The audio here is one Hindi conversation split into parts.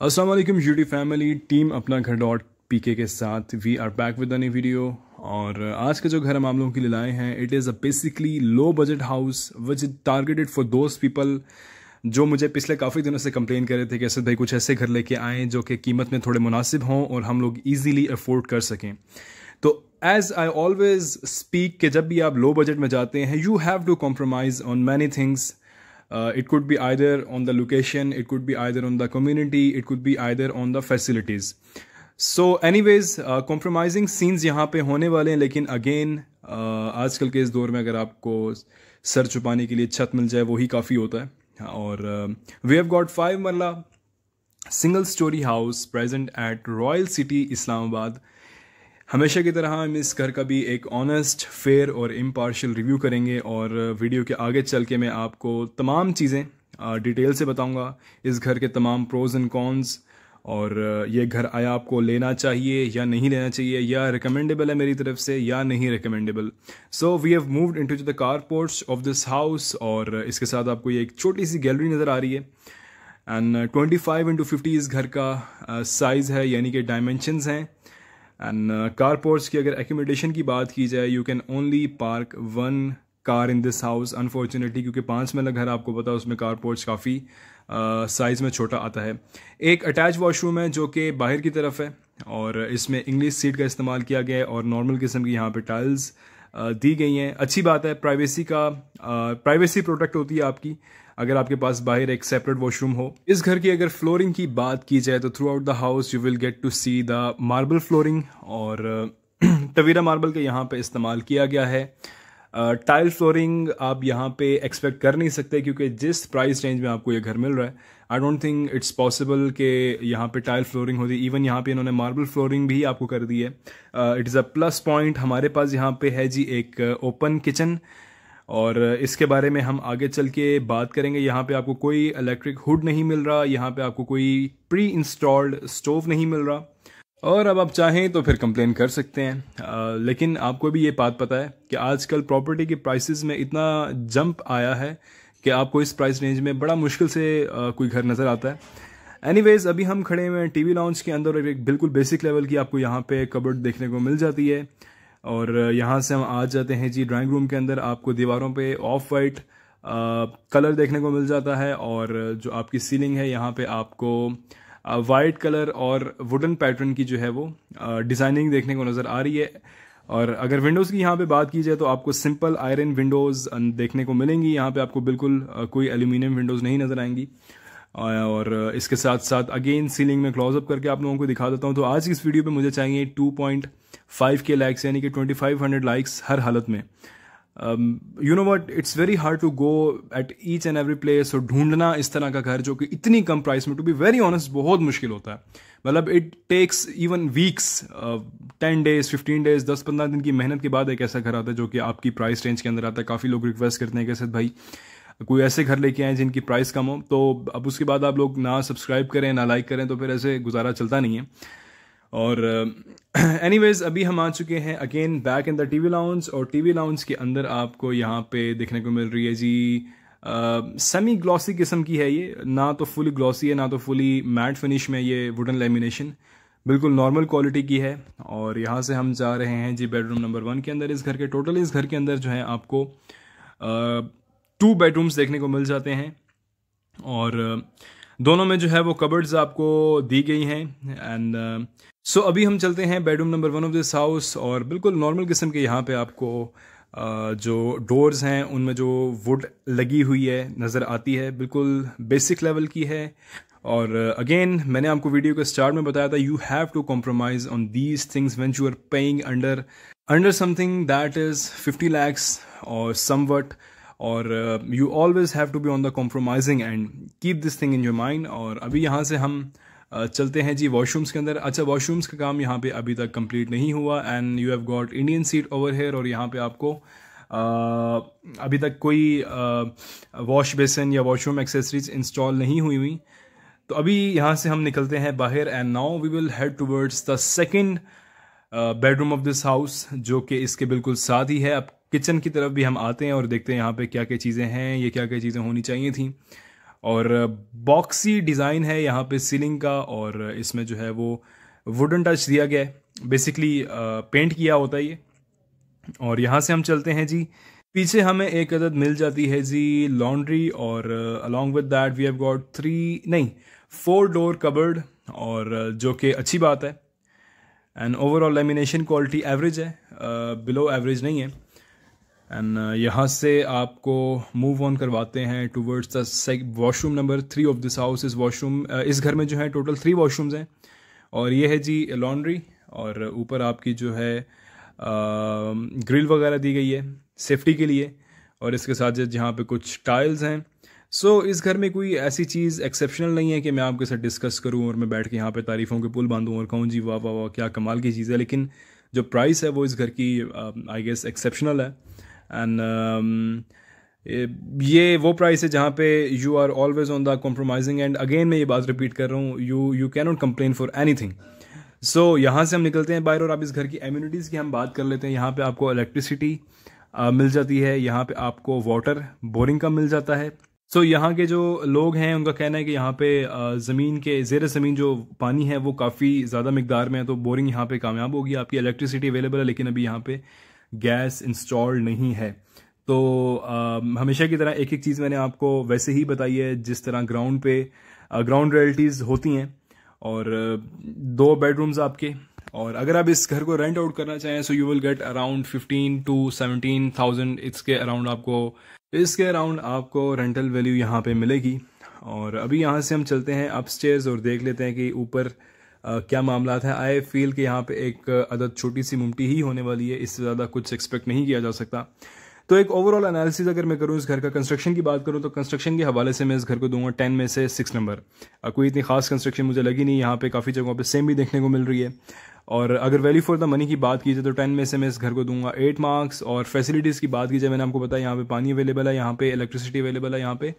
अस्सलाम वालेकुम यूटी फैमिली टीम अपना घर डॉट पीके के साथ we are back with new video. और आज का जो घर हम आप लोगों के लिए लाए हैं it is a basically low budget house which is targeted for those people जो मुझे पिछले काफ़ी दिनों से कंप्लेन कर रहे थे कि असद भाई कुछ ऐसे घर लेके आएँ जो कि कीमत में थोड़े मुनासिब हों और हम लोग ईजीली अफोर्ड कर सकें। तो एज आई ऑलवेज स्पीक कि जब भी आप लो बजट में जाते हैं you have to compromise on many things. It could be either on the location, it could be either on the community, it could be either on the facilities. So anyways, compromising scenes यहाँ पे होने वाले हैं, लेकिन again आजकल के इस दौर में अगर आपको सर छुपाने के लिए छत मिल जाए वही काफ़ी होता है। और we have got 5 मरला single story house present at Royal City Islamabad. हमेशा की तरह हम इस घर का भी एक ऑनेस्ट, फेयर और इम्पार्शियल रिव्यू करेंगे और वीडियो के आगे चल के मैं आपको तमाम चीज़ें डिटेल से बताऊंगा, इस घर के तमाम प्रोज एंड कॉन्स, और ये घर आया आपको लेना चाहिए या नहीं लेना चाहिए, या रिकमेंडेबल है मेरी तरफ से या नहीं recommendable. So we have moved into the car porch of this house, और इसके साथ आपको ये एक छोटी सी गैलरी नज़र आ रही है। एंड 25x50 इस घर का साइज़ है, यानी कि डायमेंशंस हैं। एंड कार पोर्ट्स की अगर एकोमोडेशन की बात की जाए you can only park 1 car in this house unfortunately, क्योंकि 5 महला घर आपको पता है उसमें कार पोर्ट्स काफ़ी साइज़ में छोटा आता है। एक अटैच वॉशरूम है जो कि बाहर की तरफ है और इसमें इंग्लिश सीट का इस्तेमाल किया गया है और नॉर्मल किस्म की यहाँ पे टाइल्स दी गई हैं। अच्छी बात है, प्राइवेसी प्रोटेक्ट होती है आपकी अगर आपके पास बाहर एक सेपरेट वॉशरूम हो। इस घर की अगर फ्लोरिंग की बात की जाए तो throughout the house you will get to see the marble flooring, और टवीरा मार्बल का यहाँ पे इस्तेमाल किया गया है। टाइल फ्लोरिंग आप यहाँ पे एक्सपेक्ट कर नहीं सकते, क्योंकि जिस प्राइस रेंज में आपको ये घर मिल रहा है I don't think it's possible कि यहाँ पे टाइल फ्लोरिंग होती। इवन यहाँ पे इन्होंने मार्बल फ्लोरिंग भी आपको कर दी है। It is a plus point. हमारे पास यहाँ पे है जी एक ओपन किचन, और इसके बारे में हम आगे चल के बात करेंगे। यहाँ पे आपको कोई इलेक्ट्रिक हुड नहीं मिल रहा, यहाँ पे आपको कोई प्री इंस्टॉल्ड स्टोव नहीं मिल रहा, और अब आप चाहें तो फिर कंप्लेन कर सकते हैं। लेकिन आपको भी ये बात पता है कि आजकल प्रॉपर्टी के प्राइसेस में इतना जंप आया है कि आपको इस प्राइस रेंज में बड़ा मुश्किल से कोई घर नज़र आता है। एनीवेज, अभी हम खड़े हुए हैं टीवी लाउंज के अंदर और एक बिल्कुल बेसिक लेवल की आपको यहाँ पे कबर्ड देखने को मिल जाती है। और यहाँ से हम आ जाते हैं जी ड्राइंग रूम के अंदर। आपको दीवारों पे ऑफ वाइट कलर देखने को मिल जाता है, और जो आपकी सीलिंग है यहाँ पे आपको वाइट कलर और वुडन पैटर्न की जो है वो डिज़ाइनिंग देखने को नज़र आ रही है। और अगर विंडोज़ की यहाँ पे बात की जाए तो आपको सिंपल आयरन विंडोज़ देखने को मिलेंगी। यहाँ पे आपको बिल्कुल कोई एल्यूमिनियम विंडोज़ नहीं नज़र आएंगी। और इसके साथ साथ अगेन सीलिंग में क्लोजअप करके आप लोगों को दिखा देता हूँ। तो आज की इस वीडियो पे मुझे चाहिए 2.5K लाइक्स, यानी कि 2500 लाइक्स हर हालत में। You know what, it's very hard to go at each and every place, और ढूंढना इस तरह का घर जो कि इतनी कम प्राइस में, टू बी वेरी ऑनेस्ट बहुत मुश्किल होता है। मतलब it takes even weeks, 10 days 15 days 10-15 दिन की मेहनत के बाद एक ऐसा घर आता है जो कि आपकी प्राइस रेंज के अंदर आता है। काफ़ी लोग रिक्वेस्ट करते हैं कि सर भाई कोई ऐसे घर लेके आए जिनकी प्राइस कम हो, तो अब उसके बाद आप लोग ना सब्सक्राइब करें ना लाइक करें तो फिर ऐसे गुजारा चलता नहीं है। और एनीवेज, अभी हम आ चुके हैं again back in the TV lounge, और टीवी लाउंज के अंदर आपको यहाँ पे देखने को मिल रही है जी सेमी ग्लॉसी किस्म की है ये, ना तो फुली ग्लॉसी है ना तो फुली मैट फिनिश में, ये वुडन लेमिनेशन बिल्कुल नॉर्मल क्वालिटी की है। और यहाँ से हम जा रहे हैं जी बेडरूम नंबर 1 के अंदर। इस घर के टोटल इस घर के अंदर जो है आपको 2 बेडरूम्स देखने को मिल जाते हैं, और दोनों में जो है वो कबर्ड्स आपको दी गई हैं। एंड सो अभी हम चलते हैं bedroom number 1 of this house, और बिल्कुल नॉर्मल किस्म के यहाँ पे आपको जो डोर्स हैं उनमें जो वुड लगी हुई है नज़र आती है, बिल्कुल बेसिक लेवल की है। और अगेन मैंने आपको वीडियो के स्टार्ट में बताया था you have to compromise on these things when you are paying under something that is 50 lakhs और समवट, और you always have to be on the compromising and keep this thing in your mind. और अभी यहाँ से हम चलते हैं जी वॉशरूम्स के अंदर। अच्छा, वॉशरूम्स का काम यहाँ पे अभी तक कंप्लीट नहीं हुआ, and you have got Indian seat over here, और यहाँ पे आपको अभी तक कोई वॉश बेसिन या वॉशरूम एक्सेसरीज इंस्टॉल नहीं हुई। तो अभी यहाँ से हम निकलते हैं बाहर, and now we will head towards the second bedroom of this house, जो कि इसके बिल्कुल साथ ही है। अब किचन की तरफ भी हम आते हैं और देखते हैं यहाँ पे क्या क्या चीज़ें हैं, ये क्या क्या चीज़ें होनी चाहिए थी। और बॉक्सी डिज़ाइन है यहाँ पे सीलिंग का, और इसमें जो है वो वुडन टच दिया गया है, बेसिकली पेंट किया होता है ये। और यहाँ से हम चलते हैं जी, पीछे हमें एक अदद मिल जाती है जी लॉन्ड्री, और along with that we have got 4 door cupboard, और जो कि अच्छी बात है। And overall lamination quality average है, बिलो एवरेज नहीं है। एंड यहाँ से आपको मूव ऑन करवाते हैं towards the washroom number 3 of this house. इस वॉशरूम इस घर में जो है टोटल 3 वॉशरूम्स हैं, और ये है जी लॉन्ड्री, और ऊपर आपकी जो है ग्रिल वगैरह दी गई है सेफ्टी के लिए, और इसके साथ जहाँ पे कुछ टाइल्स हैं। सो इस घर में कोई ऐसी चीज़ एक्सेप्शनल नहीं है कि मैं आपके साथ डिस्कस करूं और मैं बैठ के यहाँ पे तारीफ़ों के पुल बांधूं और कहूँ जी वाह वाह वाह क्या कमाल की चीज़ है, लेकिन जो प्राइस है वो इस घर की आई गेस एक्सेप्शनल है। एंड ये वो प्राइस है जहाँ पे you are always on the compromising end. Again मैं ये बात रिपीट कर रहा हूँ, you can not complain for anything. So यहाँ से हम निकलते हैं बाहर, और आप इस घर की एम्यूनिटीज़ की हम बात कर लेते हैं। यहाँ पे आपको इलेक्ट्रिसिटी मिल जाती है, यहाँ पे आपको वाटर बोरिंग का मिल जाता है। सो यहाँ के जो लोग हैं उनका कहना है कि यहाँ पे ज़मीन के ज़ेर ज़मीन जो पानी है वो काफ़ी ज़्यादा मिकदार में है, तो बोरिंग यहाँ पे कामयाब होगी। आपकी इलेक्ट्रिसिटी अवेलेबल है, लेकिन अभी यहाँ पे गैस इंस्टॉल नहीं है। तो हमेशा की तरह एक एक चीज़ मैंने आपको वैसे ही बताई है जिस तरह ग्राउंड पे ग्राउंड रियल्टीज़ होती हैं, और 2 बेडरूम्स आपके। और अगर आप इस घर को रेंट आउट करना चाहें so you will get around 15 to 17,000 इसके अराउंड आपको रेंटल वैल्यू यहाँ पे मिलेगी। और अभी यहाँ से हम चलते हैं अपस्टेयर्स और देख लेते हैं कि ऊपर क्या मामला है। आई फील कि यहाँ पे एक अदद छोटी सी मुमटी ही होने वाली है, इससे ज़्यादा कुछ एक्सपेक्ट नहीं किया जा सकता। तो एक ओवरऑल एनालिसिस अगर मैं करूँ इस घर का, कंस्ट्रक्शन की बात करूँ तो कंस्ट्रक्शन के हवाले से मैं इस घर को दूंगा 10 में से 6 नंबर। कोई इतनी खास कंस्ट्रक्शन मुझे लगी नहीं, यहाँ पे काफ़ी जगहों पे सेम भी देखने को मिल रही है। और अगर वैल्यू फॉर द मनी की बात की जाए तो 10 में से मैं इस घर को दूंगा 8 मार्क्स। और फैसिलिटीज़ की बात की जाए, मैंने आपको बताया यहाँ पे पानी अवेलेबल है, यहाँ पे इलेक्ट्रिसिटी अवेलेबल है, यहाँ पे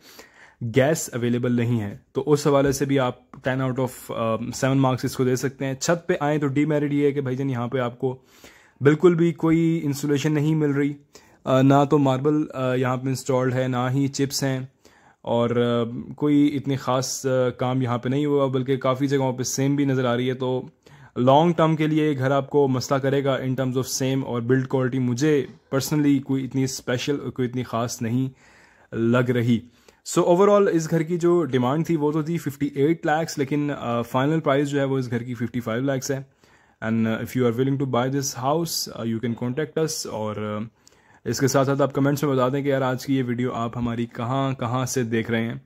गैस अवेलेबल नहीं है, तो उस हवाले से भी आप 10 आउट ऑफ 7 मार्क्स इसको दे सकते हैं। छत पे आएँ तो डीमेरिट ये है कि भाईजान यहाँ पे आपको बिल्कुल भी कोई इंसुलेशन नहीं मिल रही, ना तो मार्बल यहाँ पे इंस्टॉल्ड है, ना ही चिप्स हैं, और कोई इतनी ख़ास काम यहाँ पे नहीं हुआ, बल्कि काफ़ी जगहों पे सेम भी नज़र आ रही है। तो लॉन्ग टर्म के लिए घर आपको मसला करेगा इन टर्म्स ऑफ सेम और बिल्ड क्वालिटी। मुझे पर्सनली कोई इतनी स्पेशल, कोई इतनी ख़ास नहीं लग रही। सो ओवरऑल इस घर की जो डिमांड थी वो तो थी 58 लाख्स, लेकिन फाइनल प्राइस जो है वो इस घर की 55 लाख्स है। And if you are willing to buy this house you can contact us. और इसके साथ साथ आप कमेंट्स में बता दें कि यार आज की ये वीडियो आप हमारी कहाँ से देख रहे हैं,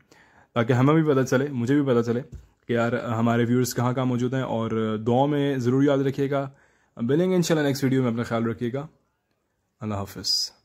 ताकि हमें भी पता चले, मुझे भी पता चले कि यार हमारे व्यूअर्स कहाँ मौजूद हैं। और दुआ में ज़रूर याद रखिएगा। मिलेंगे इंशाल्लाह नेक्स्ट वीडियो में, अपना ख्याल रखिएगा। अल्लाह हाफ़िज़।